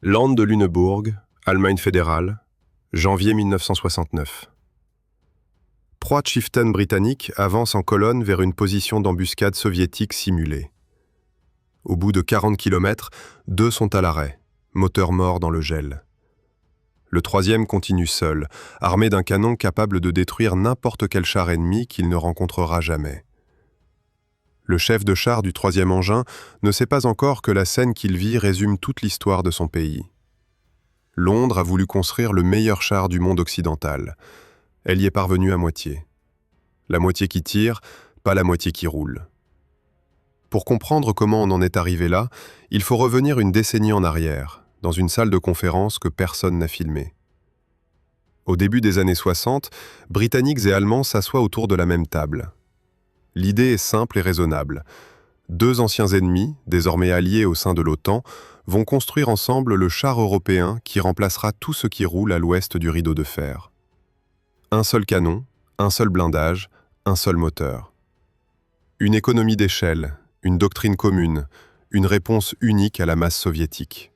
Land de Lüneburg, Allemagne fédérale, janvier 1969. Proie chieftain britannique avance en colonne vers une position d'embuscade soviétique simulée. Au bout de 40 km, 2 sont à l'arrêt, moteur mort dans le gel. Le troisième continue seul, armé d'un canon capable de détruire n'importe quel char ennemi qu'il ne rencontrera jamais. Le chef de char du troisième engin ne sait pas encore que la scène qu'il vit résume toute l'histoire de son pays. Londres a voulu construire le meilleur char du monde occidental. Elle y est parvenue à moitié. La moitié qui tire, pas la moitié qui roule. Pour comprendre comment on en est arrivé là, il faut revenir une décennie en arrière, dans une salle de conférence que personne n'a filmée. Au début des années 60, Britanniques et Allemands s'assoient autour de la même table. L'idée est simple et raisonnable. 2 anciens ennemis, désormais alliés au sein de l'OTAN, vont construire ensemble le char européen qui remplacera tout ce qui roule à l'ouest du rideau de fer. Un seul canon, un seul blindage, un seul moteur. Une économie d'échelle, une doctrine commune, une réponse unique à la masse soviétique.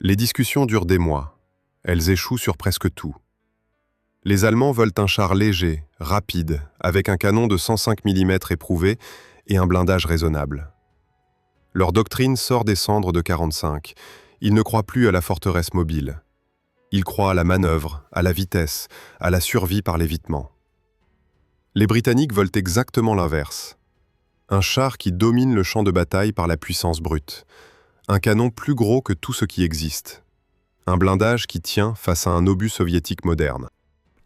Les discussions durent des mois. Elles échouent sur presque tout. Les Allemands veulent un char léger, rapide, avec un canon de 105 mm éprouvé et un blindage raisonnable. Leur doctrine sort des cendres de 45. Ils ne croient plus à la forteresse mobile. Ils croient à la manœuvre, à la vitesse, à la survie par l'évitement. Les Britanniques veulent exactement l'inverse. Un char qui domine le champ de bataille par la puissance brute. Un canon plus gros que tout ce qui existe. Un blindage qui tient face à un obus soviétique moderne.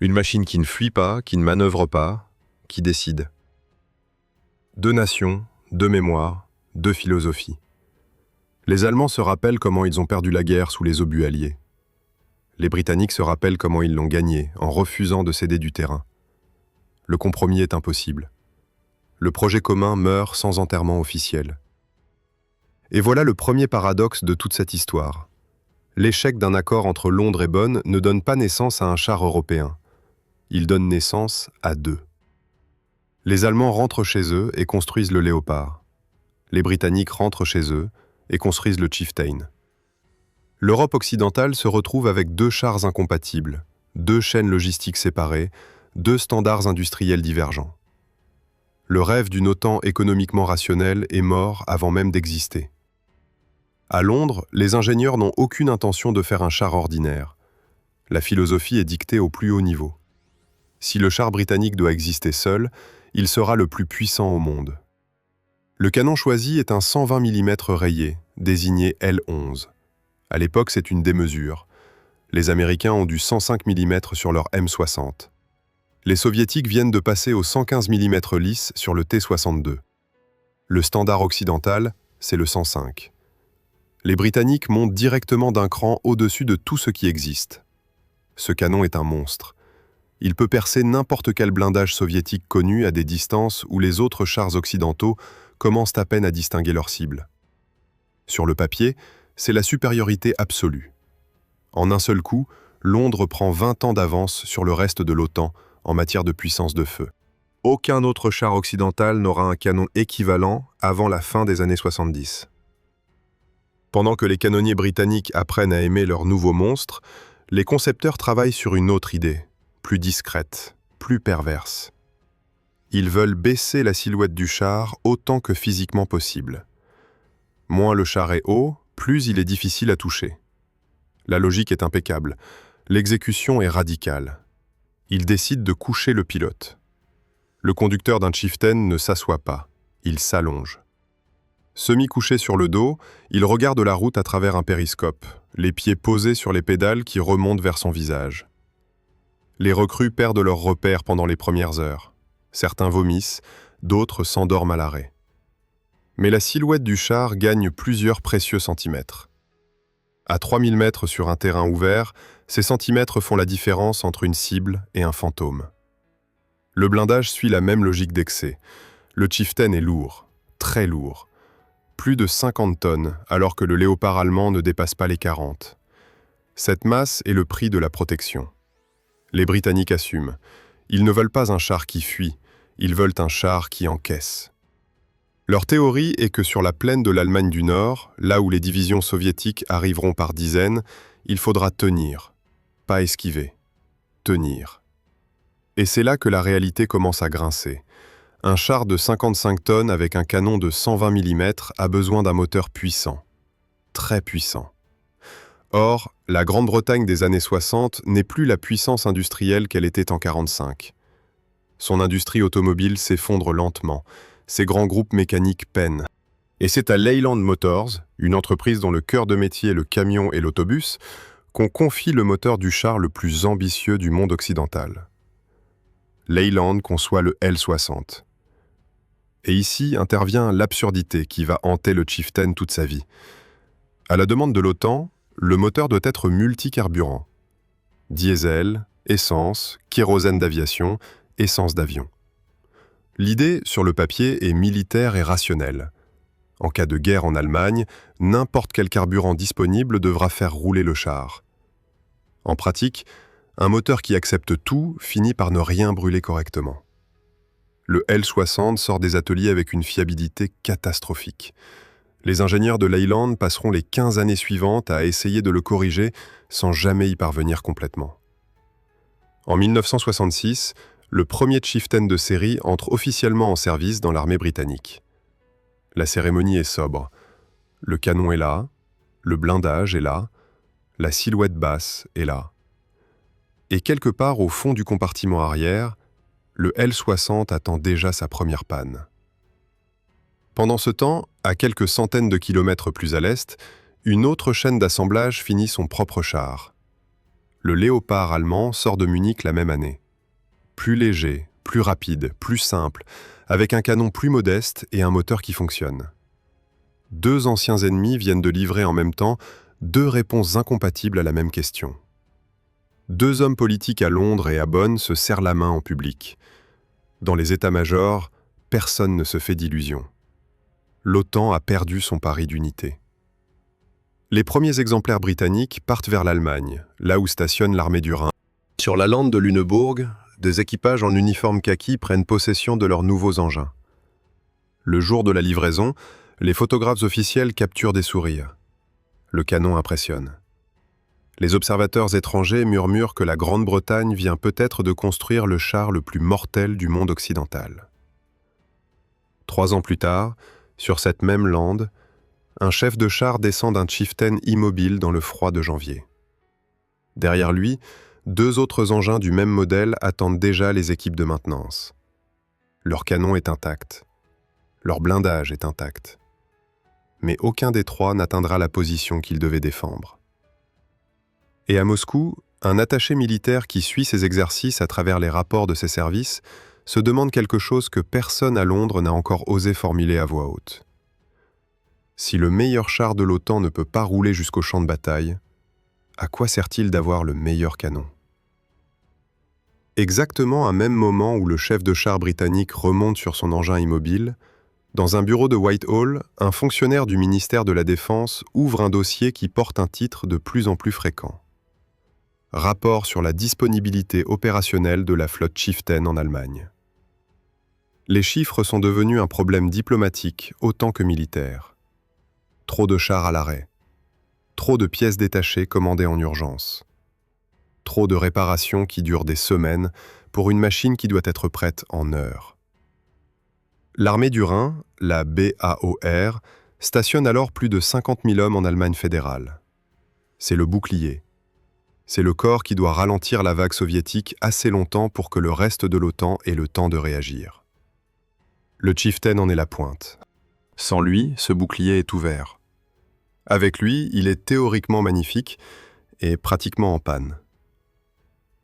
Une machine qui ne fuit pas, qui ne manœuvre pas, qui décide. 2 nations, 2 mémoires, 2 philosophies. Les Allemands se rappellent comment ils ont perdu la guerre sous les obus alliés. Les Britanniques se rappellent comment ils l'ont gagnée en refusant de céder du terrain. Le compromis est impossible. Le projet commun meurt sans enterrement officiel. Et voilà le premier paradoxe de toute cette histoire. L'échec d'un accord entre Londres et Bonn ne donne pas naissance à un char européen. Il donne naissance à 2. Les Allemands rentrent chez eux et construisent le Léopard. Les Britanniques rentrent chez eux et construisent le Chieftain. L'Europe occidentale se retrouve avec 2 chars incompatibles, 2 chaînes logistiques séparées, 2 standards industriels divergents. Le rêve d'une OTAN économiquement rationnelle est mort avant même d'exister. À Londres, les ingénieurs n'ont aucune intention de faire un char ordinaire. La philosophie est dictée au plus haut niveau. Si le char britannique doit exister seul, il sera le plus puissant au monde. Le canon choisi est un 120 mm rayé, désigné L11. À l'époque, c'est une démesure. Les Américains ont du 105 mm sur leur M60. Les Soviétiques viennent de passer au 115 mm lisse sur le T-62. Le standard occidental, c'est le 105. Les Britanniques montent directement d'un cran au-dessus de tout ce qui existe. Ce canon est un monstre. Il peut percer n'importe quel blindage soviétique connu à des distances où les autres chars occidentaux commencent à peine à distinguer leur cible. Sur le papier, c'est la supériorité absolue. En un seul coup, Londres prend 20 ans d'avance sur le reste de l'OTAN en matière de puissance de feu. Aucun autre char occidental n'aura un canon équivalent avant la fin des années 70. Pendant que les canonniers britanniques apprennent à aimer leur nouveau monstre, les concepteurs travaillent sur une autre idée, plus discrète, plus perverse. Ils veulent baisser la silhouette du char autant que physiquement possible. Moins le char est haut, plus il est difficile à toucher. La logique est impeccable. L'exécution est radicale. Ils décident de coucher le pilote. Le conducteur d'un Chieftain ne s'assoit pas, il s'allonge. Semi-couché sur le dos, il regarde la route à travers un périscope, les pieds posés sur les pédales qui remontent vers son visage. Les recrues perdent leurs repères pendant les premières heures. Certains vomissent, d'autres s'endorment à l'arrêt. Mais la silhouette du char gagne plusieurs précieux centimètres. À 3000 mètres sur un terrain ouvert, ces centimètres font la différence entre une cible et un fantôme. Le blindage suit la même logique d'excès. Le Chieftain est lourd, très lourd. Plus de 50 tonnes, alors que le Léopard allemand ne dépasse pas les 40. Cette masse est le prix de la protection. Les Britanniques assument. Ils ne veulent pas un char qui fuit, ils veulent un char qui encaisse. Leur théorie est que sur la plaine de l'Allemagne du Nord, là où les divisions soviétiques arriveront par dizaines, il faudra tenir, pas esquiver, tenir. Et c'est là que la réalité commence à grincer. Un char de 55 tonnes avec un canon de 120 mm a besoin d'un moteur puissant, très puissant. Or, la Grande-Bretagne des années 60 n'est plus la puissance industrielle qu'elle était en 1945. Son industrie automobile s'effondre lentement, ses grands groupes mécaniques peinent. Et c'est à Leyland Motors, une entreprise dont le cœur de métier est le camion et l'autobus, qu'on confie le moteur du char le plus ambitieux du monde occidental. Leyland conçoit le L60. Et ici intervient l'absurdité qui va hanter le Chieftain toute sa vie. À la demande de l'OTAN, le moteur doit être multicarburant. Diesel, essence, kérosène d'aviation, essence d'avion. L'idée, sur le papier, est militaire et rationnelle. En cas de guerre en Allemagne, n'importe quel carburant disponible devra faire rouler le char. En pratique, un moteur qui accepte tout finit par ne rien brûler correctement. Le L60 sort des ateliers avec une fiabilité catastrophique. Les ingénieurs de Leyland passeront les 15 années suivantes à essayer de le corriger sans jamais y parvenir complètement. En 1966, le premier Chieftain de série entre officiellement en service dans l'armée britannique. La cérémonie est sobre. Le canon est là, le blindage est là, la silhouette basse est là. Et quelque part au fond du compartiment arrière, le L60 attend déjà sa première panne. Pendant ce temps, à quelques centaines de kilomètres plus à l'est, une autre chaîne d'assemblage finit son propre char. Le Léopard allemand sort de Munich la même année. Plus léger, plus rapide, plus simple, avec un canon plus modeste et un moteur qui fonctionne. Deux anciens ennemis viennent de livrer en même temps deux réponses incompatibles à la même question. Deux hommes politiques à Londres et à Bonn se serrent la main en public. Dans les états-majors, personne ne se fait d'illusions. L'OTAN a perdu son pari d'unité. Les premiers exemplaires britanniques partent vers l'Allemagne, là où stationne l'armée du Rhin. Sur la lande de Lüneburg, des équipages en uniforme kaki prennent possession de leurs nouveaux engins. Le jour de la livraison, les photographes officiels capturent des sourires. Le canon impressionne. Les observateurs étrangers murmurent que la Grande-Bretagne vient peut-être de construire le char le plus mortel du monde occidental. 3 ans plus tard, sur cette même lande, un chef de char descend d'un Chieftain immobile dans le froid de janvier. Derrière lui, 2 autres engins du même modèle attendent déjà les équipes de maintenance. Leur canon est intact. Leur blindage est intact. Mais aucun des 3 n'atteindra la position qu'il devait défendre. Et à Moscou, un attaché militaire qui suit ces exercices à travers les rapports de ses services se demande quelque chose que personne à Londres n'a encore osé formuler à voix haute. Si le meilleur char de l'OTAN ne peut pas rouler jusqu'au champ de bataille, à quoi sert-il d'avoir le meilleur canon ? Exactement à même moment où le chef de char britannique remonte sur son engin immobile, dans un bureau de Whitehall, un fonctionnaire du ministère de la Défense ouvre un dossier qui porte un titre de plus en plus fréquent. Rapport sur la disponibilité opérationnelle de la flotte Chieftain en Allemagne. Les chiffres sont devenus un problème diplomatique autant que militaire. Trop de chars à l'arrêt. Trop de pièces détachées commandées en urgence. Trop de réparations qui durent des semaines pour une machine qui doit être prête en heures. L'armée du Rhin, la BAOR, stationne alors plus de 50 000 hommes en Allemagne fédérale. C'est le bouclier. C'est le corps qui doit ralentir la vague soviétique assez longtemps pour que le reste de l'OTAN ait le temps de réagir. Le Chieftain en est la pointe. Sans lui, ce bouclier est ouvert. Avec lui, il est théoriquement magnifique et pratiquement en panne.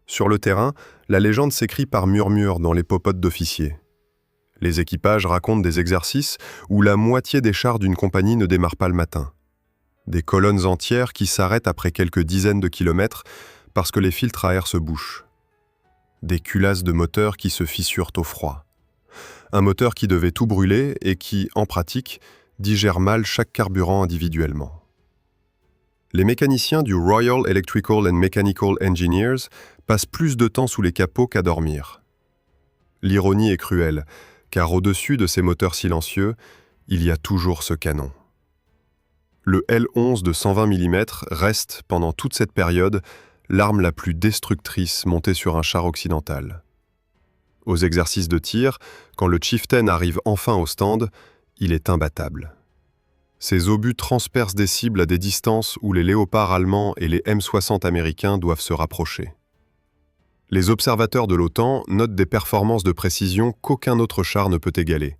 Sur le terrain, la légende s'écrit par murmure dans les popotes d'officiers. Les équipages racontent des exercices où la moitié des chars d'une compagnie ne démarrent pas le matin. Des colonnes entières qui s'arrêtent après quelques dizaines de kilomètres parce que les filtres à air se bouchent. Des culasses de moteurs qui se fissurent au froid. Un moteur qui devait tout brûler et qui, en pratique, digère mal chaque carburant individuellement. Les mécaniciens du Royal Electrical and Mechanical Engineers passent plus de temps sous les capots qu'à dormir. L'ironie est cruelle, car au-dessus de ces moteurs silencieux, il y a toujours ce canon. Le L-11 de 120 mm reste, pendant toute cette période, l'arme la plus destructrice montée sur un char occidental. Aux exercices de tir, quand le Chieftain arrive enfin au stand, il est imbattable. Ses obus transpercent des cibles à des distances où les léopards allemands et les M60 américains doivent se rapprocher. Les observateurs de l'OTAN notent des performances de précision qu'aucun autre char ne peut égaler.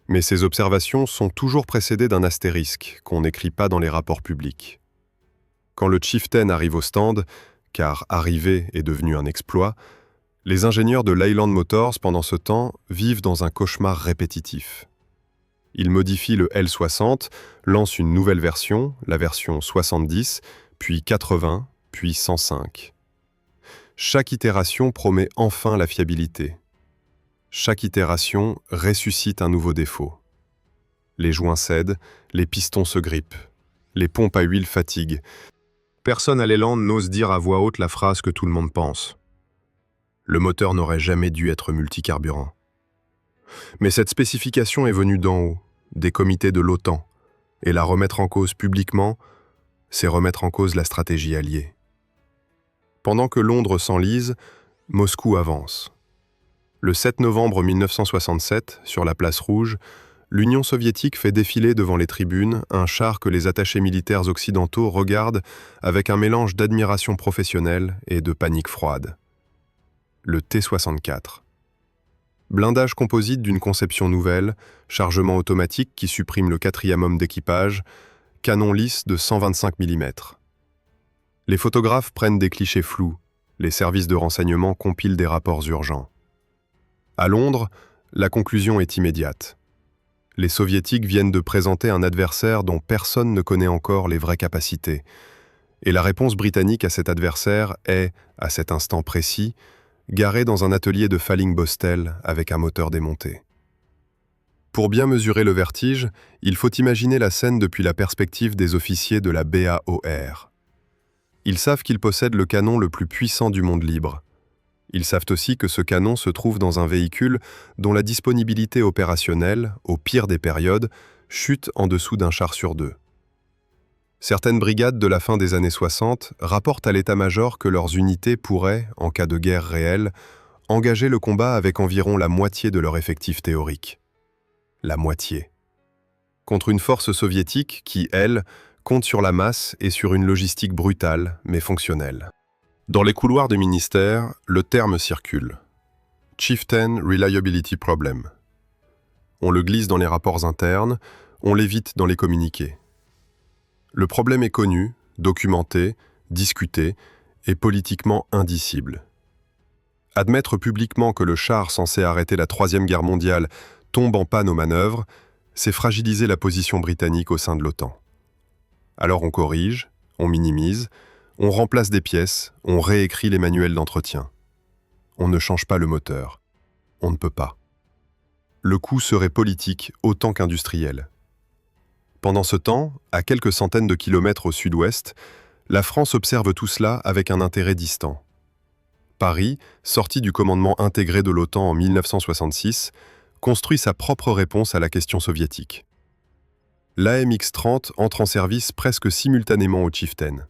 Mais ces observations sont toujours précédées d'un astérisque qu'on n'écrit pas dans les rapports publics. Quand le Chieftain arrive au stand, car arriver est devenu un exploit, les ingénieurs de Leyland Motors, pendant ce temps, vivent dans un cauchemar répétitif. Ils modifient le L60, lancent une nouvelle version, la version 70, puis 80, puis 105. Chaque itération promet enfin la fiabilité. Chaque itération ressuscite un nouveau défaut. Les joints cèdent, les pistons se grippent, les pompes à huile fatiguent. Personne à Leyland n'ose dire à voix haute la phrase que tout le monde pense. Le moteur n'aurait jamais dû être multicarburant. Mais cette spécification est venue d'en haut, des comités de l'OTAN, et la remettre en cause publiquement, c'est remettre en cause la stratégie alliée. Pendant que Londres s'enlise, Moscou avance. Le 7 novembre 1967, sur la place Rouge, l'Union soviétique fait défiler devant les tribunes un char que les attachés militaires occidentaux regardent avec un mélange d'admiration professionnelle et de panique froide. Le T-64. Blindage composite d'une conception nouvelle, chargement automatique qui supprime le 4e homme d'équipage, canon lisse de 125 mm. Les photographes prennent des clichés flous, les services de renseignement compilent des rapports urgents. À Londres, la conclusion est immédiate. Les soviétiques viennent de présenter un adversaire dont personne ne connaît encore les vraies capacités. Et la réponse britannique à cet adversaire est, à cet instant précis, garé dans un atelier de Falling-Bostel avec un moteur démonté. Pour bien mesurer le vertige, il faut imaginer la scène depuis la perspective des officiers de la BAOR. Ils savent qu'ils possèdent le canon le plus puissant du monde libre. Ils savent aussi que ce canon se trouve dans un véhicule dont la disponibilité opérationnelle, au pire des périodes, chute en dessous d'un char sur 2. Certaines brigades de la fin des années 60 rapportent à l'état-major que leurs unités pourraient, en cas de guerre réelle, engager le combat avec environ la moitié de leur effectif théorique. La moitié. Contre une force soviétique qui, elle, compte sur la masse et sur une logistique brutale mais fonctionnelle. Dans les couloirs des ministères, le terme circule. Chieftain Reliability Problem. On le glisse dans les rapports internes, on l'évite dans les communiqués. Le problème est connu, documenté, discuté et politiquement indicible. Admettre publiquement que le char censé arrêter la Troisième Guerre mondiale tombe en panne aux manœuvres, c'est fragiliser la position britannique au sein de l'OTAN. Alors on corrige, on minimise, on remplace des pièces, on réécrit les manuels d'entretien. On ne change pas le moteur. On ne peut pas. Le coût serait politique autant qu'industriel. Pendant ce temps, à quelques centaines de kilomètres au sud-ouest, la France observe tout cela avec un intérêt distant. Paris, sorti du commandement intégré de l'OTAN en 1966, construit sa propre réponse à la question soviétique. L'AMX-30 entre en service presque simultanément au Chieftain.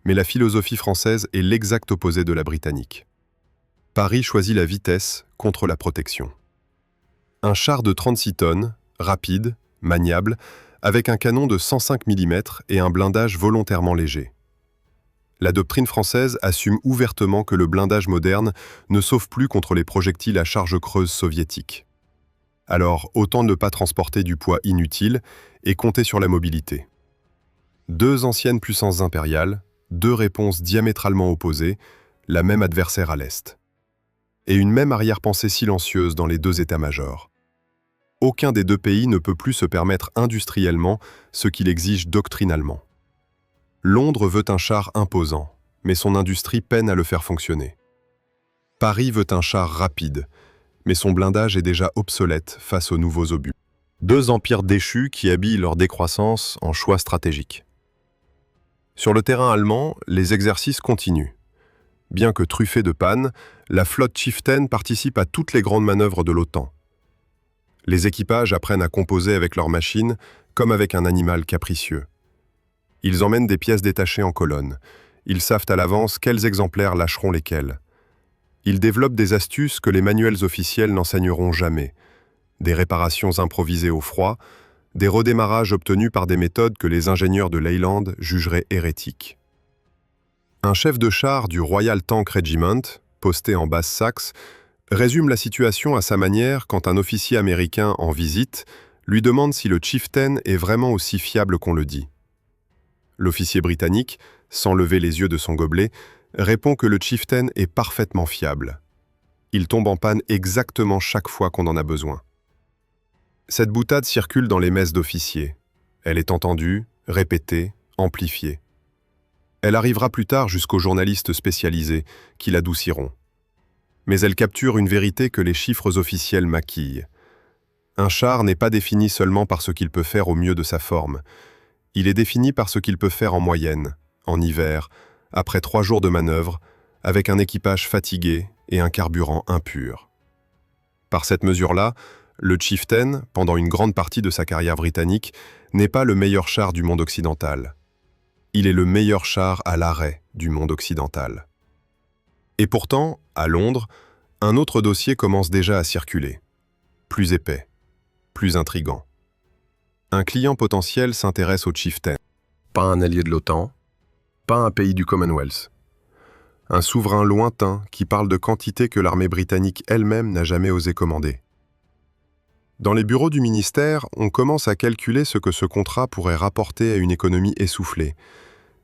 Mais la philosophie française est l'exact opposé de la britannique. Paris choisit la vitesse contre la protection. Un char de 36 tonnes, rapide, maniable, avec un canon de 105 mm et un blindage volontairement léger. La doctrine française assume ouvertement que le blindage moderne ne sauve plus contre les projectiles à charge creuse soviétiques. Alors, autant ne pas transporter du poids inutile et compter sur la mobilité. Deux anciennes puissances impériales, deux réponses diamétralement opposées, la même adversaire à l'Est. Et une même arrière-pensée silencieuse dans les deux états-majors. Aucun des deux pays ne peut plus se permettre industriellement ce qu'il exige doctrinalement. Londres veut un char imposant, mais son industrie peine à le faire fonctionner. Paris veut un char rapide, mais son blindage est déjà obsolète face aux nouveaux obus. Deux empires déchus qui habillent leur décroissance en choix stratégiques. Sur le terrain allemand, les exercices continuent. Bien que truffée de pannes, la flotte Chieftain participe à toutes les grandes manœuvres de l'OTAN. Les équipages apprennent à composer avec leurs machines comme avec un animal capricieux. Ils emmènent des pièces détachées en colonne. Ils savent à l'avance quels exemplaires lâcheront lesquels. Ils développent des astuces que les manuels officiels n'enseigneront jamais. Des réparations improvisées au froid, des redémarrages obtenus par des méthodes que les ingénieurs de Leyland jugeraient hérétiques. Un chef de char du Royal Tank Regiment, posté en Basse-Saxe, résume la situation à sa manière quand un officier américain en visite lui demande si le Chieftain est vraiment aussi fiable qu'on le dit. L'officier britannique, sans lever les yeux de son gobelet, répond que le Chieftain est parfaitement fiable. Il tombe en panne exactement chaque fois qu'on en a besoin. Cette boutade circule dans les messes d'officiers. Elle est entendue, répétée, amplifiée. Elle arrivera plus tard jusqu'aux journalistes spécialisés qui l'adouciront. Mais elle capture une vérité que les chiffres officiels maquillent. Un char n'est pas défini seulement par ce qu'il peut faire au mieux de sa forme. Il est défini par ce qu'il peut faire en moyenne, en hiver, après 3 jours de manœuvre, avec un équipage fatigué et un carburant impur. Par cette mesure-là, le Chieftain, pendant une grande partie de sa carrière britannique, n'est pas le meilleur char du monde occidental. Il est le meilleur char à l'arrêt du monde occidental. Et pourtant, à Londres, un autre dossier commence déjà à circuler. Plus épais, plus intrigant. Un client potentiel s'intéresse au Chieftain. Pas un allié de l'OTAN, pas un pays du Commonwealth. Un souverain lointain qui parle de quantités que l'armée britannique elle-même n'a jamais osé commander. Dans les bureaux du ministère, on commence à calculer ce que ce contrat pourrait rapporter à une économie essoufflée.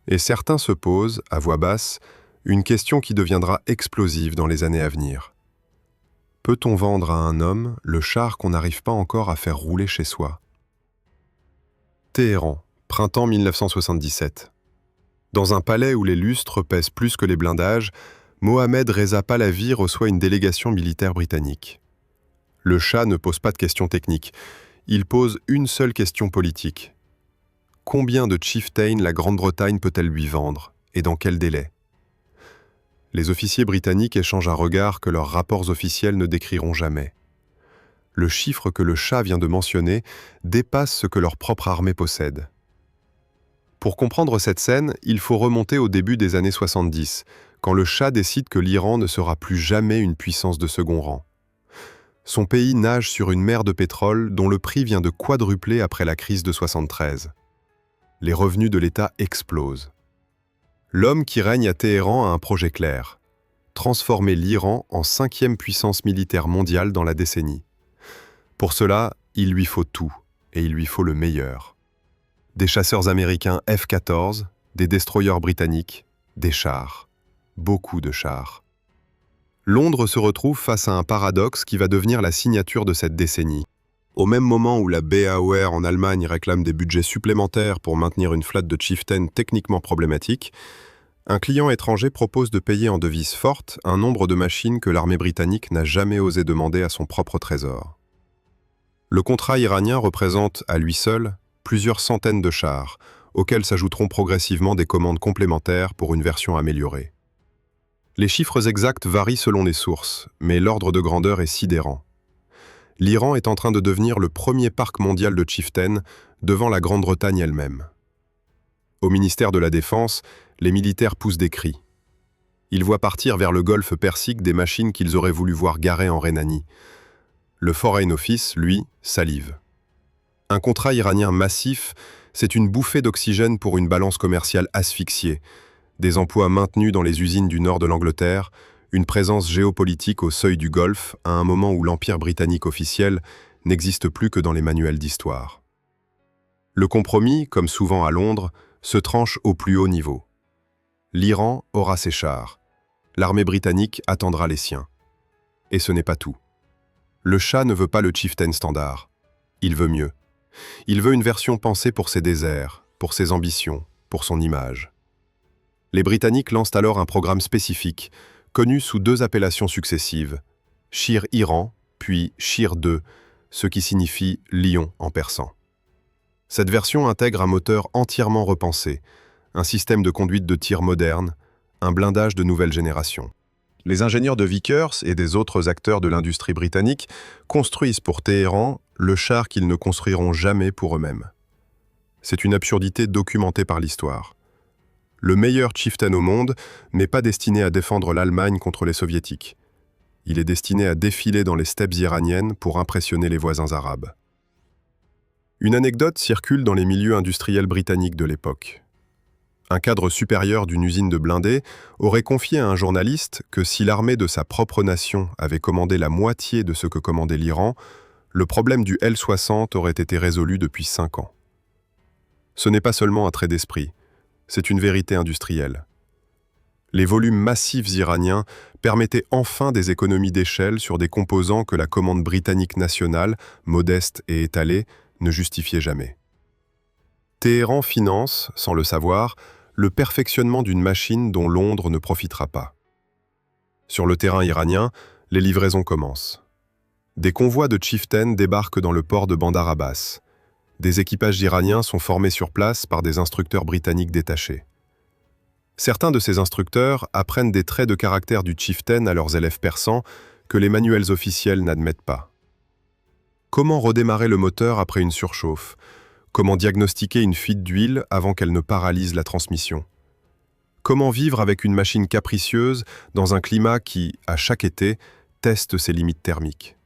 Et certains se posent, à voix basse, une question qui deviendra explosive dans les années à venir. Peut-on vendre à un homme le char qu'on n'arrive pas encore à faire rouler chez soi? Téhéran, printemps 1977. Dans un palais où les lustres pèsent plus que les blindages, Mohamed Reza Pahlavi reçoit une délégation militaire britannique. Le Shah ne pose pas de questions techniques, il pose une seule question politique. Combien de Chieftain la Grande-Bretagne peut-elle lui vendre, et dans quel délai? Les officiers britanniques échangent un regard que leurs rapports officiels ne décriront jamais. Le chiffre que le Shah vient de mentionner dépasse ce que leur propre armée possède. Pour comprendre cette scène, il faut remonter au début des années 70, quand le Shah décide que l'Iran ne sera plus jamais une puissance de second rang. Son pays nage sur une mer de pétrole dont le prix vient de quadrupler après la crise de 73. Les revenus de l'État explosent. L'homme qui règne à Téhéran a un projet clair: transformer l'Iran en 5e puissance militaire mondiale dans la décennie. Pour cela, il lui faut tout, et il lui faut le meilleur. Des chasseurs américains F-14, des destroyers britanniques, des chars. Beaucoup de chars. Londres se retrouve face à un paradoxe qui va devenir la signature de cette décennie. Au même moment où la BAOR en Allemagne réclame des budgets supplémentaires pour maintenir une flotte de Chieftain techniquement problématique, un client étranger propose de payer en devise forte un nombre de machines que l'armée britannique n'a jamais osé demander à son propre trésor. Le contrat iranien représente, à lui seul, plusieurs centaines de chars, auxquels s'ajouteront progressivement des commandes complémentaires pour une version améliorée. Les chiffres exacts varient selon les sources, mais l'ordre de grandeur est sidérant. L'Iran est en train de devenir le premier parc mondial de Chieftain, devant la Grande-Bretagne elle-même. Au ministère de la Défense, les militaires poussent des cris. Ils voient partir vers le golfe Persique des machines qu'ils auraient voulu voir garées en Rhénanie. Le Foreign Office, lui, salive. Un contrat iranien massif, c'est une bouffée d'oxygène pour une balance commerciale asphyxiée, des emplois maintenus dans les usines du nord de l'Angleterre, une présence géopolitique au seuil du Golfe à un moment où l'Empire britannique officiel n'existe plus que dans les manuels d'histoire. Le compromis, comme souvent à Londres, se tranche au plus haut niveau. L'Iran aura ses chars. L'armée britannique attendra les siens. Et ce n'est pas tout. Le Shah ne veut pas le Chieftain standard. Il veut mieux. Il veut une version pensée pour ses déserts, pour ses ambitions, pour son image. Les Britanniques lancent alors un programme spécifique, connu sous 2 appellations successives, Shir-Iran, puis Shir-2, ce qui signifie « lion » en persan. Cette version intègre un moteur entièrement repensé, un système de conduite de tir moderne, un blindage de nouvelle génération. Les ingénieurs de Vickers et des autres acteurs de l'industrie britannique construisent pour Téhéran le char qu'ils ne construiront jamais pour eux-mêmes. C'est une absurdité documentée par l'histoire. Le meilleur chieftain au monde n'est pas destiné à défendre l'Allemagne contre les Soviétiques. Il est destiné à défiler dans les steppes iraniennes pour impressionner les voisins arabes. Une anecdote circule dans les milieux industriels britanniques de l'époque. Un cadre supérieur d'une usine de blindés aurait confié à un journaliste que si l'armée de sa propre nation avait commandé la moitié de ce que commandait l'Iran, le problème du L-60 aurait été résolu depuis 5 ans. Ce n'est pas seulement un trait d'esprit, c'est une vérité industrielle. Les volumes massifs iraniens permettaient enfin des économies d'échelle sur des composants que la commande britannique nationale, modeste et étalée, ne justifiait jamais. Téhéran finance, sans le savoir, le perfectionnement d'une machine dont Londres ne profitera pas. Sur le terrain iranien, les livraisons commencent. Des convois de chieftains débarquent dans le port de Bandar Abbas. Des équipages iraniens sont formés sur place par des instructeurs britanniques détachés. Certains de ces instructeurs apprennent des traits de caractère du chieftain à leurs élèves persans que les manuels officiels n'admettent pas. Comment redémarrer le moteur après une surchauffe? Comment diagnostiquer une fuite d'huile avant qu'elle ne paralyse la transmission? Comment vivre avec une machine capricieuse dans un climat qui, à chaque été, teste ses limites thermiques?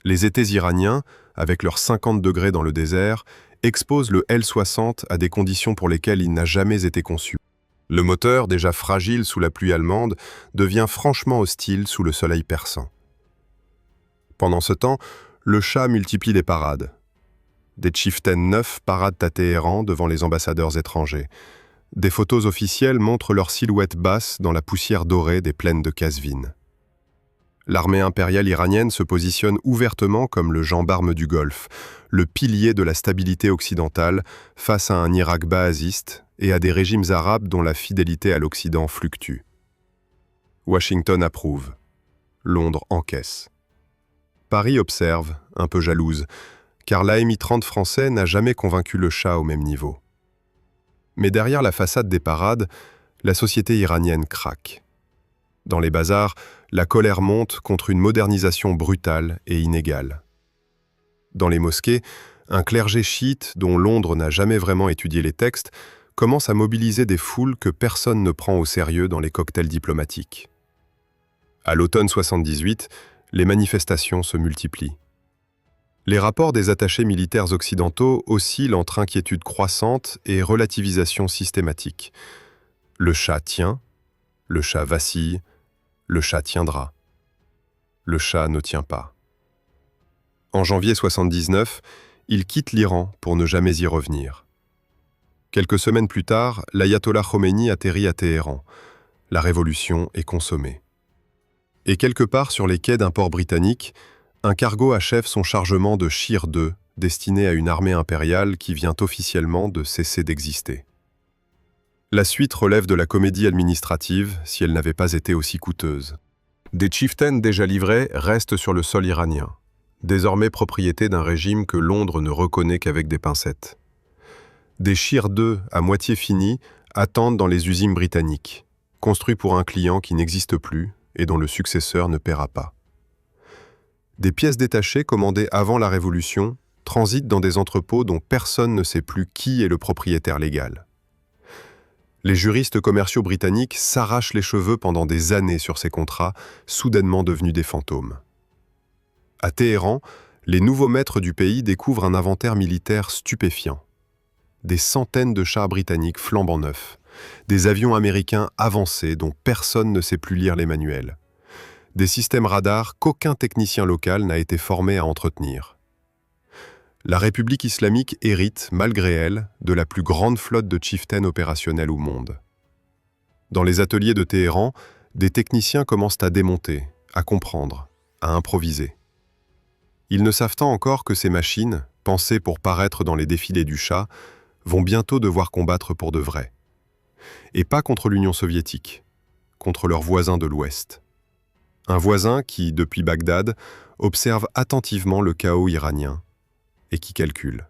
Les étés iraniens, avec leurs 50 degrés dans le désert, exposent le L-60 à des conditions pour lesquelles il n'a jamais été conçu. Le moteur, déjà fragile sous la pluie allemande, devient franchement hostile sous le soleil persan. Pendant ce temps, le Shah multiplie les parades. Des chieftains neufs paradent à Téhéran devant les ambassadeurs étrangers. Des photos officielles montrent leur silhouette basse dans la poussière dorée des plaines de Qazvin. L'armée impériale iranienne se positionne ouvertement comme le gendarme du Golfe, le pilier de la stabilité occidentale face à un Irak baasiste et à des régimes arabes dont la fidélité à l'Occident fluctue. Washington approuve. Londres encaisse. Paris observe, un peu jalouse, car l'AMI-30 français n'a jamais convaincu le Shah au même niveau. Mais derrière la façade des parades, la société iranienne craque. Dans les bazars, la colère monte contre une modernisation brutale et inégale. Dans les mosquées, un clergé chiite dont Londres n'a jamais vraiment étudié les textes commence à mobiliser des foules que personne ne prend au sérieux dans les cocktails diplomatiques. À l'automne 78, les manifestations se multiplient. Les rapports des attachés militaires occidentaux oscillent entre inquiétude croissante et relativisation systématique. Le Shah tient, le Shah vacille, le Shah tiendra. Le Shah ne tient pas. En janvier 79, il quitte l'Iran pour ne jamais y revenir. Quelques semaines plus tard, l'ayatollah Khomeini atterrit à Téhéran. La révolution est consommée. Et quelque part sur les quais d'un port britannique, un cargo achève son chargement de Shir II, destiné à une armée impériale qui vient officiellement de cesser d'exister. La suite relève de la comédie administrative, si elle n'avait pas été aussi coûteuse. Des chieftains déjà livrés restent sur le sol iranien, désormais propriété d'un régime que Londres ne reconnaît qu'avec des pincettes. Des Shir II à moitié finis attendent dans les usines britanniques, construits pour un client qui n'existe plus et dont le successeur ne paiera pas. Des pièces détachées commandées avant la Révolution transitent dans des entrepôts dont personne ne sait plus qui est le propriétaire légal. Les juristes commerciaux britanniques s'arrachent les cheveux pendant des années sur ces contrats, soudainement devenus des fantômes. À Téhéran, les nouveaux maîtres du pays découvrent un inventaire militaire stupéfiant. Des centaines de chars britanniques flambant neufs, des avions américains avancés dont personne ne sait plus lire les manuels, des systèmes radars qu'aucun technicien local n'a été formé à entretenir. La République islamique hérite, malgré elle, de la plus grande flotte de chieftains opérationnels au monde. Dans les ateliers de Téhéran, des techniciens commencent à démonter, à comprendre, à improviser. Ils ne savent tant encore que ces machines, pensées pour paraître dans les défilés du Shah, vont bientôt devoir combattre pour de vrai. Et pas contre l'Union soviétique, contre leurs voisins de l'Ouest. Un voisin qui, depuis Bagdad, observe attentivement le chaos iranien et qui calcule.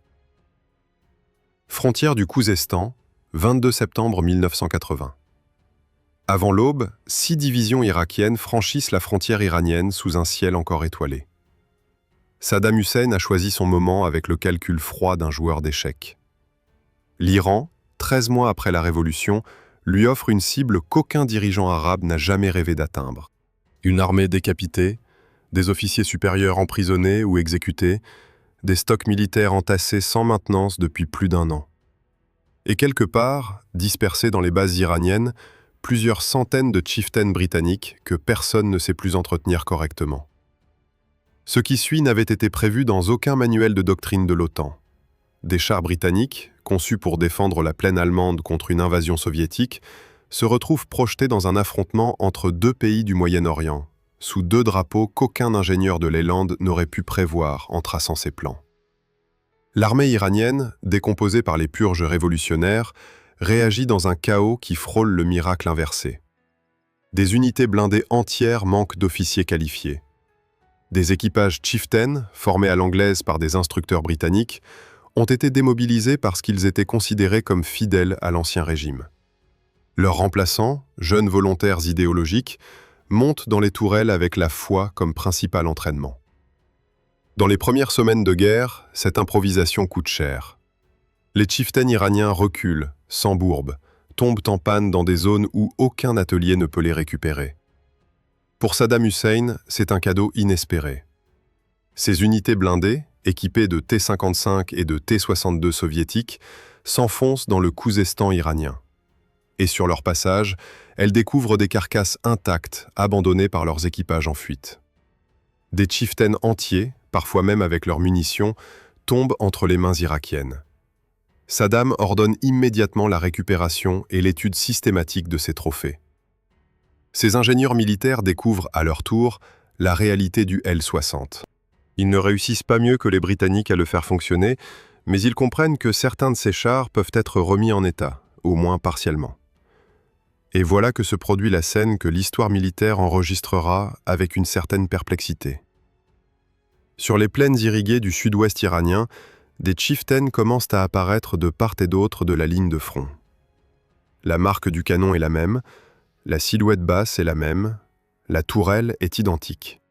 Frontière du Khouzestan, 22 septembre 1980. Avant l'aube, 6 divisions irakiennes franchissent la frontière iranienne sous un ciel encore étoilé. Saddam Hussein a choisi son moment avec le calcul froid d'un joueur d'échecs. L'Iran, 13 mois après la révolution, lui offre une cible qu'aucun dirigeant arabe n'a jamais rêvé d'atteindre. Une armée décapitée, des officiers supérieurs emprisonnés ou exécutés, des stocks militaires entassés sans maintenance depuis plus d'1 an. Et quelque part, dispersés dans les bases iraniennes, plusieurs centaines de chieftains britanniques que personne ne sait plus entretenir correctement. Ce qui suit n'avait été prévu dans aucun manuel de doctrine de l'OTAN. Des chars britanniques, conçus pour défendre la plaine allemande contre une invasion soviétique, se retrouvent projetés dans un affrontement entre 2 pays du Moyen-Orient, sous 2 drapeaux qu'aucun ingénieur de Leland n'aurait pu prévoir en traçant ses plans. L'armée iranienne, décomposée par les purges révolutionnaires, réagit dans un chaos qui frôle le miracle inversé. Des unités blindées entières manquent d'officiers qualifiés. Des équipages chieftains, formés à l'anglaise par des instructeurs britanniques, ont été démobilisés parce qu'ils étaient considérés comme fidèles à l'ancien régime. Leurs remplaçants, jeunes volontaires idéologiques, montent dans les tourelles avec la foi comme principal entraînement. Dans les premières semaines de guerre, cette improvisation coûte cher. Les chieftains iraniens reculent, s'embourbent, tombent en panne dans des zones où aucun atelier ne peut les récupérer. Pour Saddam Hussein, c'est un cadeau inespéré. Ces unités blindées, équipées de T-55 et de T-62 soviétiques, s'enfoncent dans le Khouzestan iranien. Et sur leur passage, elles découvrent des carcasses intactes, abandonnées par leurs équipages en fuite. Des chieftains entiers, parfois même avec leurs munitions, tombent entre les mains irakiennes. Saddam ordonne immédiatement la récupération et l'étude systématique de ces trophées. Ces ingénieurs militaires découvrent à leur tour la réalité du L-60. Ils ne réussissent pas mieux que les Britanniques à le faire fonctionner, mais ils comprennent que certains de ces chars peuvent être remis en état, au moins partiellement. Et voilà que se produit la scène que l'histoire militaire enregistrera avec une certaine perplexité. Sur les plaines irriguées du sud-ouest iranien, des chieftains commencent à apparaître de part et d'autre de la ligne de front. La marque du canon est la même, la silhouette basse est la même, la tourelle est identique.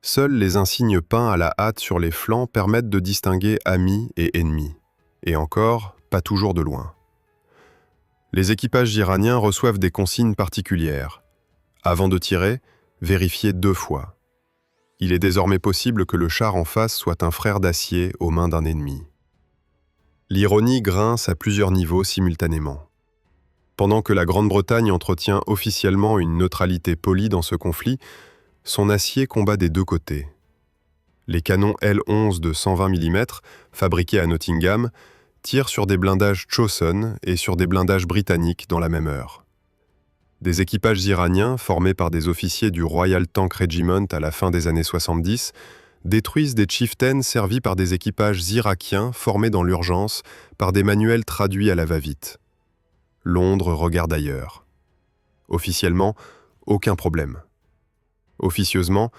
Seuls les insignes peints à la hâte sur les flancs permettent de distinguer amis et ennemis. Et encore, pas toujours de loin. Les équipages iraniens reçoivent des consignes particulières. Avant de tirer, vérifiez 2 fois. Il est désormais possible que le char en face soit un frère d'acier aux mains d'un ennemi. L'ironie grince à plusieurs niveaux simultanément. Pendant que la Grande-Bretagne entretient officiellement une neutralité polie dans ce conflit, son acier combat des 2 côtés. Les canons L-11 de 120 mm, fabriqués à Nottingham, tirent sur des blindages Chosun et sur des blindages britanniques dans la même heure. Des équipages iraniens, formés par des officiers du Royal Tank Regiment à la fin des années 70, détruisent des chieftains servis par des équipages irakiens formés dans l'urgence par des manuels traduits à la va-vite. Londres regarde ailleurs. Officiellement, aucun problème. Officieusement,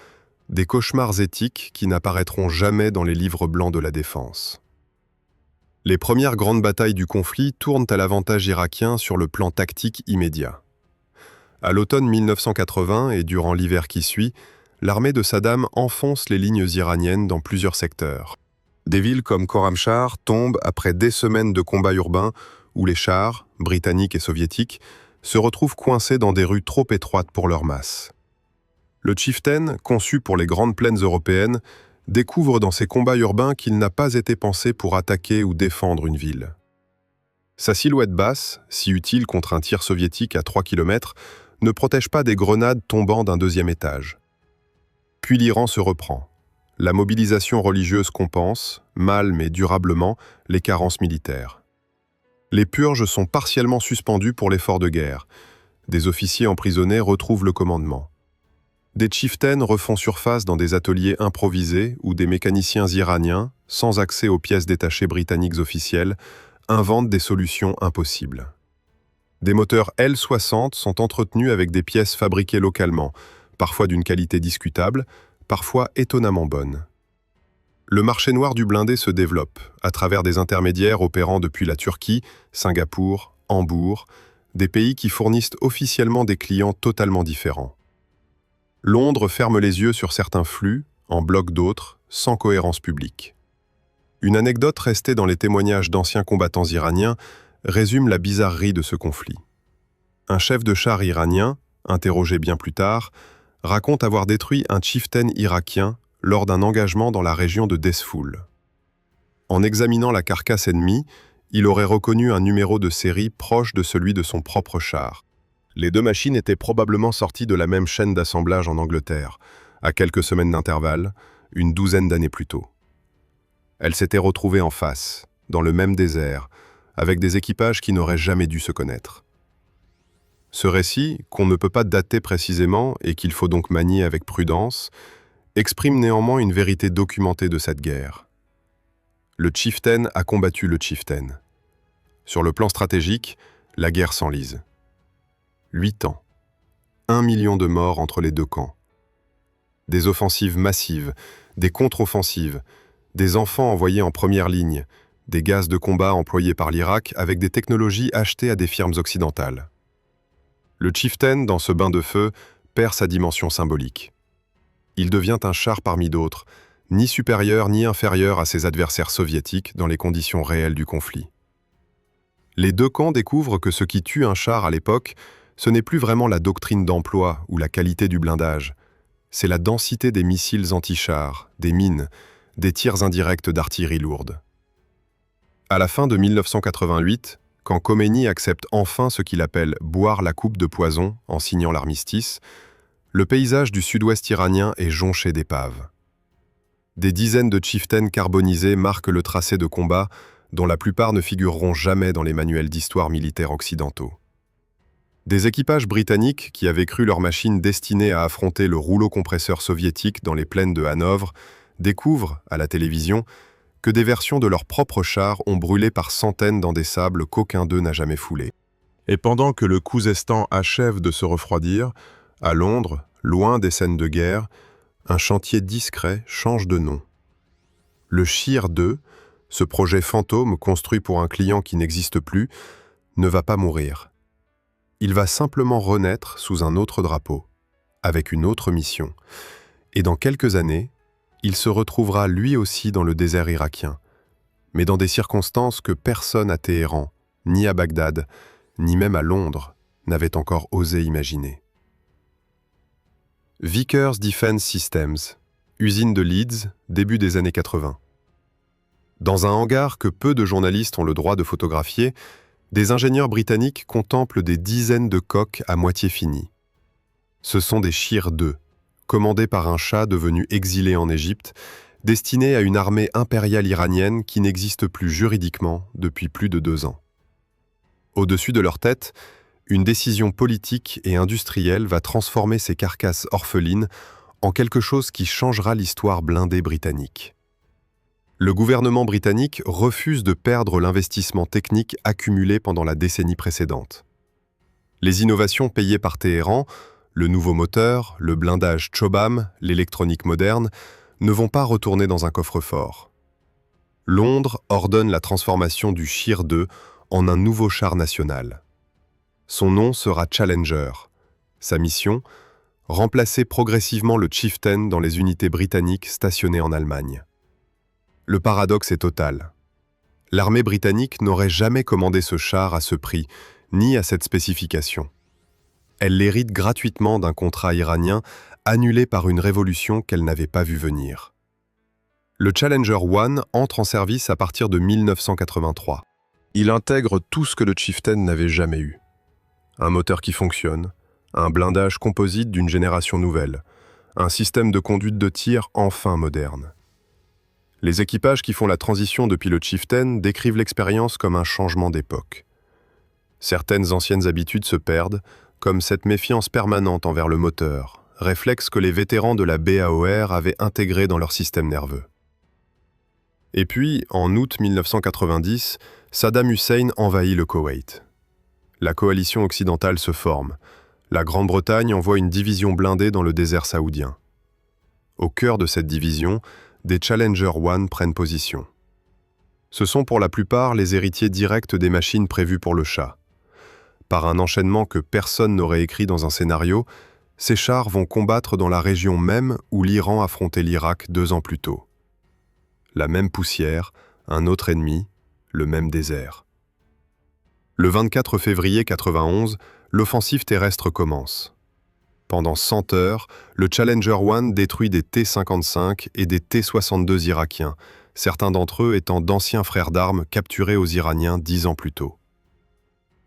des cauchemars éthiques qui n'apparaîtront jamais dans les livres blancs de la défense. Les premières grandes batailles du conflit tournent à l'avantage irakien sur le plan tactique immédiat. À l'automne 1980 et durant l'hiver qui suit, l'armée de Saddam enfonce les lignes iraniennes dans plusieurs secteurs. Des villes comme Khorramshahr tombent après des semaines de combats urbains où les chars, britanniques et soviétiques, se retrouvent coincés dans des rues trop étroites pour leur masse. Le chieftain, conçu pour les grandes plaines européennes, découvre dans ces combats urbains qu'il n'a pas été pensé pour attaquer ou défendre une ville. Sa silhouette basse, si utile contre un tir soviétique à 3 km, ne protège pas des grenades tombant d'un 2e étage. Puis l'Iran se reprend. La mobilisation religieuse compense, mal mais durablement, les carences militaires. Les purges sont partiellement suspendues pour l'effort de guerre. Des officiers emprisonnés retrouvent le commandement. Des chieftains refont surface dans des ateliers improvisés où des mécaniciens iraniens, sans accès aux pièces détachées britanniques officielles, inventent des solutions impossibles. Des moteurs L-60 sont entretenus avec des pièces fabriquées localement, parfois d'une qualité discutable, parfois étonnamment bonne. Le marché noir du blindé se développe, à travers des intermédiaires opérant depuis la Turquie, Singapour, Hambourg, des pays qui fournissent officiellement des clients totalement différents. Londres ferme les yeux sur certains flux, en bloquent d'autres, sans cohérence publique. Une anecdote restée dans les témoignages d'anciens combattants iraniens résume la bizarrerie de ce conflit. Un chef de char iranien, interrogé bien plus tard, raconte avoir détruit un chieftain irakien lors d'un engagement dans la région de Desfoul. En examinant la carcasse ennemie, il aurait reconnu un numéro de série proche de celui de son propre char. Les deux machines étaient probablement sorties de la même chaîne d'assemblage en Angleterre, à quelques semaines d'intervalle, une douzaine d'années plus tôt. Elles s'étaient retrouvées en face, dans le même désert, avec des équipages qui n'auraient jamais dû se connaître. Ce récit, qu'on ne peut pas dater précisément et qu'il faut donc manier avec prudence, exprime néanmoins une vérité documentée de cette guerre. Le chieftain a combattu le chieftain. Sur le plan stratégique, la guerre s'enlise. 8 ans. 1 million de morts entre les deux camps. Des offensives massives, des contre-offensives, des enfants envoyés en première ligne, des gaz de combat employés par l'Irak avec des technologies achetées à des firmes occidentales. Le chieftain, dans ce bain de feu, perd sa dimension symbolique. Il devient un char parmi d'autres, ni supérieur ni inférieur à ses adversaires soviétiques dans les conditions réelles du conflit. Les deux camps découvrent que ce qui tue un char à l'époque, ce n'est plus vraiment la doctrine d'emploi ou la qualité du blindage, c'est la densité des missiles anti-chars, des mines, des tirs indirects d'artillerie lourde. À la fin de 1988, quand Khomeini accepte enfin ce qu'il appelle « boire la coupe de poison » en signant l'armistice, le paysage du sud-ouest iranien est jonché d'épaves. Des dizaines de chieftains carbonisés marquent le tracé de combat dont la plupart ne figureront jamais dans les manuels d'histoire militaire occidentaux. Des équipages britanniques qui avaient cru leurs machines destinées à affronter le rouleau compresseur soviétique dans les plaines de Hanovre découvrent, à la télévision, que des versions de leurs propres chars ont brûlé par centaines dans des sables qu'aucun d'eux n'a jamais foulés. Et pendant que le Khouzestan achève de se refroidir, à Londres, loin des scènes de guerre, un chantier discret change de nom. Le Shir 2, ce projet fantôme construit pour un client qui n'existe plus, ne va pas mourir. Il va simplement renaître sous un autre drapeau, avec une autre mission. Et dans quelques années, il se retrouvera lui aussi dans le désert irakien, mais dans des circonstances que personne à Téhéran, ni à Bagdad, ni même à Londres, n'avait encore osé imaginer. Vickers Defence Systems, usine de Leeds, début des années 80. Dans un hangar que peu de journalistes ont le droit de photographier, des ingénieurs britanniques contemplent des dizaines de coques à moitié finies. Ce sont des Shir 2, commandés par un shah devenu exilé en Égypte, destinés à une armée impériale iranienne qui n'existe plus juridiquement depuis plus de 2 ans. Au-dessus de leur tête, une décision politique et industrielle va transformer ces carcasses orphelines en quelque chose qui changera l'histoire blindée britannique. Le gouvernement britannique refuse de perdre l'investissement technique accumulé pendant la décennie précédente. Les innovations payées par Téhéran, le nouveau moteur, le blindage Chobham, l'électronique moderne, ne vont pas retourner dans un coffre-fort. Londres ordonne la transformation du Shir 2 en un nouveau char national. Son nom sera Challenger. Sa mission, remplacer progressivement le Chieftain dans les unités britanniques stationnées en Allemagne. Le paradoxe est total. L'armée britannique n'aurait jamais commandé ce char à ce prix, ni à cette spécification. Elle l'hérite gratuitement d'un contrat iranien annulé par une révolution qu'elle n'avait pas vu venir. Le Challenger 1 entre en service à partir de 1983. Il intègre tout ce que le Chieftain n'avait jamais eu. Un moteur qui fonctionne, un blindage composite d'une génération nouvelle, un système de conduite de tir enfin moderne. Les équipages qui font la transition depuis le Chieftain décrivent l'expérience comme un changement d'époque. Certaines anciennes habitudes se perdent, comme cette méfiance permanente envers le moteur, réflexe que les vétérans de la BAOR avaient intégré dans leur système nerveux. Et puis, en août 1990, Saddam Hussein envahit le Koweït. La coalition occidentale se forme. La Grande-Bretagne envoie une division blindée dans le désert saoudien. Au cœur de cette division, des Challenger 1 prennent position. Ce sont pour la plupart les héritiers directs des machines prévues pour le Shah. Par un enchaînement que personne n'aurait écrit dans un scénario, Ces chars vont combattre dans la région même où l'Iran affrontait l'Irak 2 ans plus tôt. La même poussière, un autre ennemi, le même désert. Le 24 février 91, l'offensive terrestre commence. Pendant 100 heures, le Challenger 1 détruit des T-55 et des T-62 irakiens, certains d'entre eux étant d'anciens frères d'armes capturés aux Iraniens 10 ans plus tôt.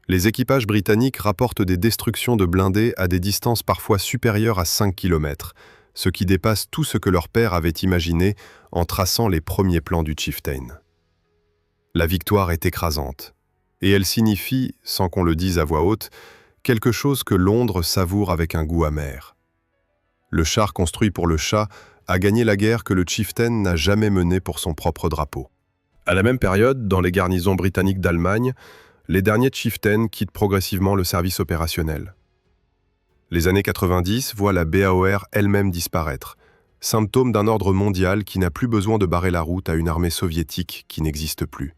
Les équipages britanniques rapportent des destructions de blindés à des distances parfois supérieures à 5 km, ce qui dépasse tout ce que leur père avait imaginé en traçant les premiers plans du Chieftain. La victoire est écrasante, et elle signifie, sans qu'on le dise à voix haute, quelque chose que Londres savoure avec un goût amer. Le char construit pour le Shah a gagné la guerre que le Chieftain n'a jamais menée pour son propre drapeau. À la même période, dans les garnisons britanniques d'Allemagne, les derniers Chieftains quittent progressivement le service opérationnel. Les années 90 voient la BAOR elle-même disparaître, symptôme d'un ordre mondial qui n'a plus besoin de barrer la route à une armée soviétique qui n'existe plus.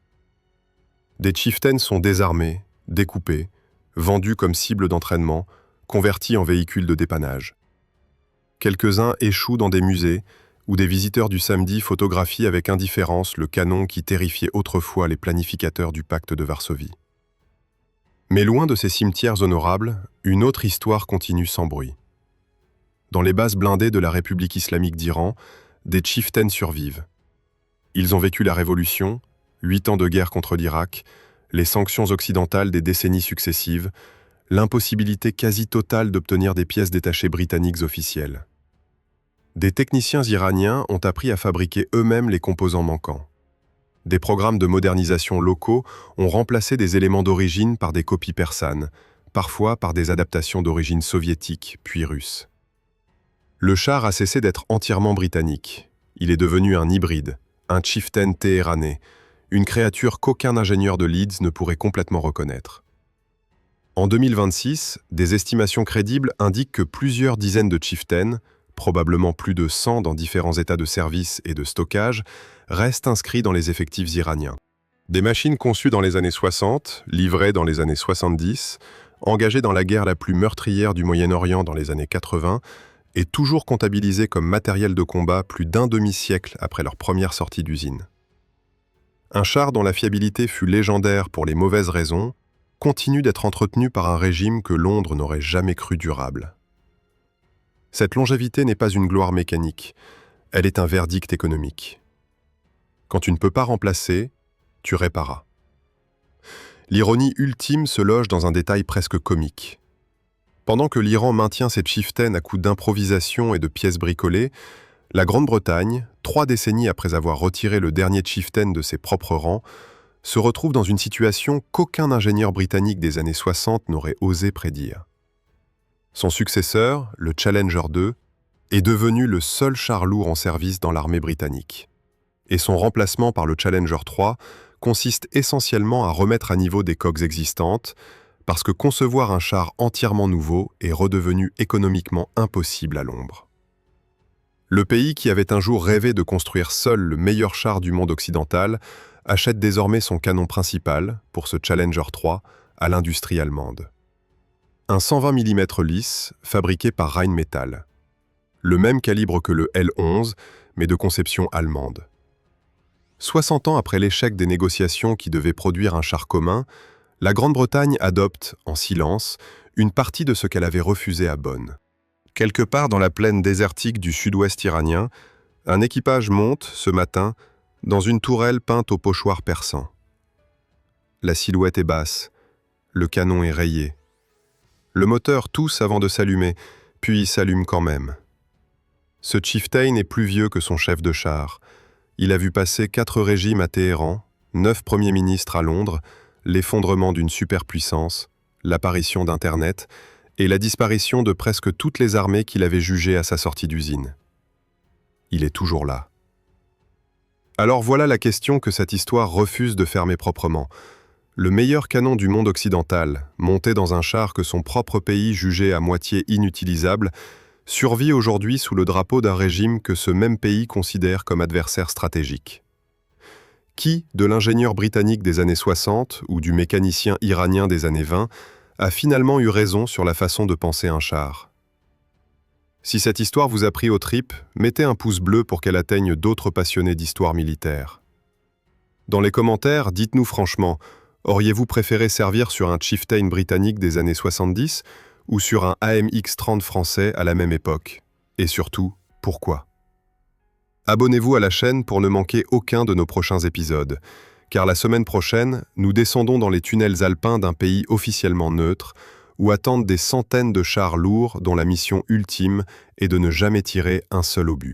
Des Chieftains sont désarmés, découpés, vendus comme cibles d'entraînement, convertis en véhicules de dépannage. Quelques-uns échouent dans des musées, où des visiteurs du samedi photographient avec indifférence le canon qui terrifiait autrefois les planificateurs du pacte de Varsovie. Mais loin de ces cimetières honorables, une autre histoire continue sans bruit. Dans les bases blindées de la République islamique d'Iran, des chieftains survivent. Ils ont vécu la révolution, 8 ans de guerre contre l'Irak, les sanctions occidentales des décennies successives, l'impossibilité quasi totale d'obtenir des pièces détachées britanniques officielles. Des techniciens iraniens ont appris à fabriquer eux-mêmes les composants manquants. Des programmes de modernisation locaux ont remplacé des éléments d'origine par des copies persanes, parfois par des adaptations d'origine soviétique, puis russe. Le char a cessé d'être entièrement britannique. Il est devenu un hybride, un chieftain téhéranais, une créature qu'aucun ingénieur de Leeds ne pourrait complètement reconnaître. En 2026, des estimations crédibles indiquent que plusieurs dizaines de chieftains, probablement plus de 100 dans différents états de service et de stockage, restent inscrits dans les effectifs iraniens. Des machines conçues dans les années 60, livrées dans les années 70, engagées dans la guerre la plus meurtrière du Moyen-Orient dans les années 80, et toujours comptabilisées comme matériel de combat plus d'un demi-siècle après leur première sortie d'usine. Un char dont la fiabilité fut légendaire pour les mauvaises raisons, continue d'être entretenu par un régime que Londres n'aurait jamais cru durable. Cette longévité n'est pas une gloire mécanique, elle est un verdict économique. Quand tu ne peux pas remplacer, tu réparas. L'ironie ultime se loge dans un détail presque comique. Pendant que l'Iran maintient ses chieftains à coups d'improvisation et de pièces bricolées, la Grande-Bretagne, 3 décennies après avoir retiré le dernier chieftain de ses propres rangs, se retrouve dans une situation qu'aucun ingénieur britannique des années 60 n'aurait osé prédire. Son successeur, le Challenger 2, est devenu le seul char lourd en service dans l'armée britannique. Et son remplacement par le Challenger 3 consiste essentiellement à remettre à niveau des coques existantes, parce que concevoir un char entièrement nouveau est redevenu économiquement impossible à l'ombre. Le pays qui avait un jour rêvé de construire seul le meilleur char du monde occidental achète désormais son canon principal, pour ce Challenger 3, à l'industrie allemande. Un 120 mm lisse, fabriqué par Rheinmetall. Le même calibre que le L11, mais de conception allemande. 60 ans après l'échec des négociations qui devaient produire un char commun, la Grande-Bretagne adopte, en silence, une partie de ce qu'elle avait refusé à Bonn. Quelque part dans la plaine désertique du sud-ouest iranien, un équipage monte, ce matin, dans une tourelle peinte au pochoir persan. La silhouette est basse, le canon est rayé. Le moteur tousse avant de s'allumer, puis s'allume quand même. Ce chieftain est plus vieux que son chef de char. Il a vu passer 4 régimes à Téhéran, 9 premiers ministres à Londres, l'effondrement d'une superpuissance, l'apparition d'Internet et la disparition de presque toutes les armées qu'il avait jugées à sa sortie d'usine. Il est toujours là. Alors voilà la question que cette histoire refuse de fermer proprement. Le meilleur canon du monde occidental, monté dans un char que son propre pays jugeait à moitié inutilisable, survit aujourd'hui sous le drapeau d'un régime que ce même pays considère comme adversaire stratégique. Qui, de l'ingénieur britannique des années 60 ou du mécanicien iranien des années 20, a finalement eu raison sur la façon de penser un char? Si cette histoire vous a pris aux tripes, mettez un pouce bleu pour qu'elle atteigne d'autres passionnés d'histoire militaire. Dans les commentaires, dites-nous franchement, auriez-vous préféré servir sur un Chieftain britannique des années 70 ou sur un AMX-30 français à la même époque? Et surtout, pourquoi? Abonnez-vous à la chaîne pour ne manquer aucun de nos prochains épisodes, car la semaine prochaine, nous descendons dans les tunnels alpins d'un pays officiellement neutre, où attendent des centaines de chars lourds dont la mission ultime est de ne jamais tirer un seul obus.